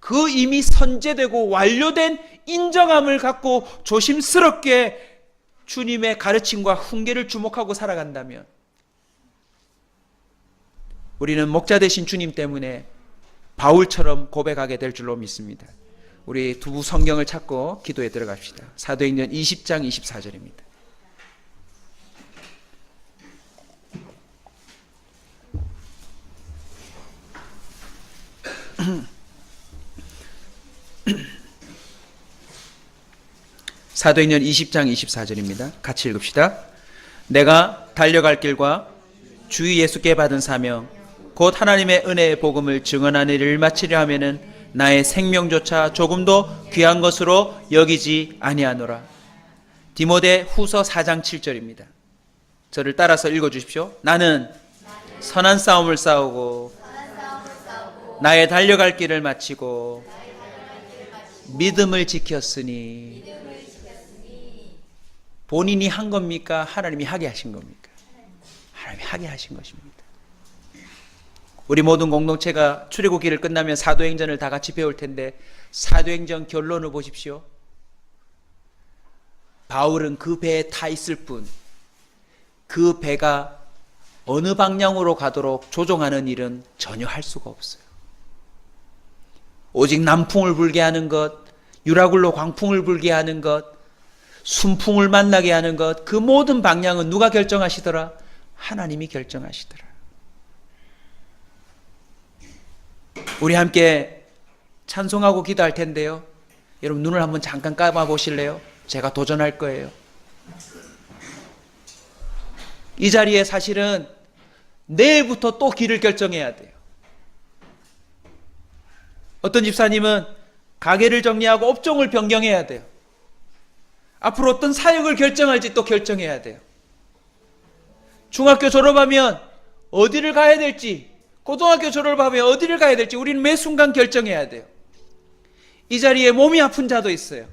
그 이미 선제되고 완료된 인정함을 갖고 조심스럽게 주님의 가르침과 훈계를 주목하고 살아간다면 우리는 목자 되신 주님 때문에 바울처럼 고백하게 될 줄로 믿습니다. 우리 두 성경을 찾고 기도에 들어갑시다. 사도행전 20장 24절입니다. 사도행전 20장 24절입니다. 같이 읽읍시다. 내가 달려갈 길과 주 예수께 받은 사명 곧 하나님의 은혜의 복음을 증언하는 일을 마치려 하면은 나의 생명조차 조금도 귀한 것으로 여기지 아니하노라. 디모데 후서 4장 7절입니다. 저를 따라서 읽어주십시오. 나는 선한 싸움을 싸우고 나의 달려갈 길을 마치고 믿음을 지켰으니. 본인이 한 겁니까? 하나님이 하게 하신 겁니까? 하나님이 하게 하신 것입니다. 우리 모든 공동체가 출애굽기를 끝나면 사도행전을 다 같이 배울 텐데 사도행전 결론을 보십시오. 바울은 그 배에 타 있을 뿐 그 배가 어느 방향으로 가도록 조종하는 일은 전혀 할 수가 없어요. 오직 남풍을 불게 하는 것, 유라굴로 광풍을 불게 하는 것, 순풍을 만나게 하는 것, 그 모든 방향은 누가 결정하시더라? 하나님이 결정하시더라. 우리 함께 찬송하고 기도할 텐데요. 여러분 눈을 한번 잠깐 감아 보실래요? 제가 도전할 거예요. 이 자리에 사실은 내일부터 또 길을 결정해야 돼요. 어떤 집사님은 가게를 정리하고 업종을 변경해야 돼요. 앞으로 어떤 사역을 결정할지 또 결정해야 돼요. 중학교 졸업하면 어디를 가야 될지, 고등학교 졸업하면 어디를 가야 될지 우리는 매 순간 결정해야 돼요. 이 자리에 몸이 아픈 자도 있어요.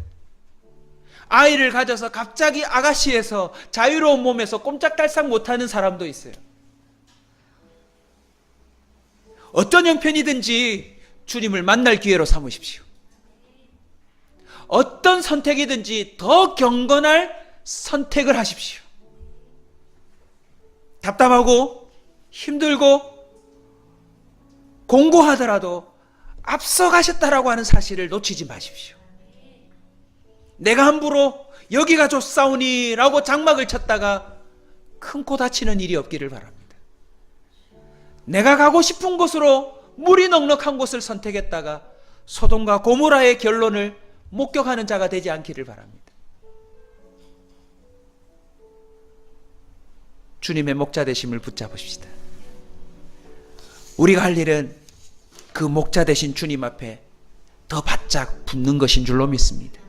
아이를 가져서 갑자기 아가씨에서 자유로운 몸에서 꼼짝달싹 못하는 사람도 있어요. 어떤 형편이든지 주님을 만날 기회로 삼으십시오. 어떤 선택이든지 더 경건할 선택을 하십시오. 답답하고 힘들고 공고하더라도 앞서가셨다라고 하는 사실을 놓치지 마십시오. 내가 함부로 여기가 좋사오니 라고 장막을 쳤다가 큰 코 다치는 일이 없기를 바랍니다. 내가 가고 싶은 곳으로 물이 넉넉한 곳을 선택했다가 소돔과 고모라의 결론을 목격하는 자가 되지 않기를 바랍니다. 주님의 목자 되심을 붙잡으십시다. 우리가 할 일은 그 목자 되신 주님 앞에 더 바짝 붙는 것인 줄로 믿습니다.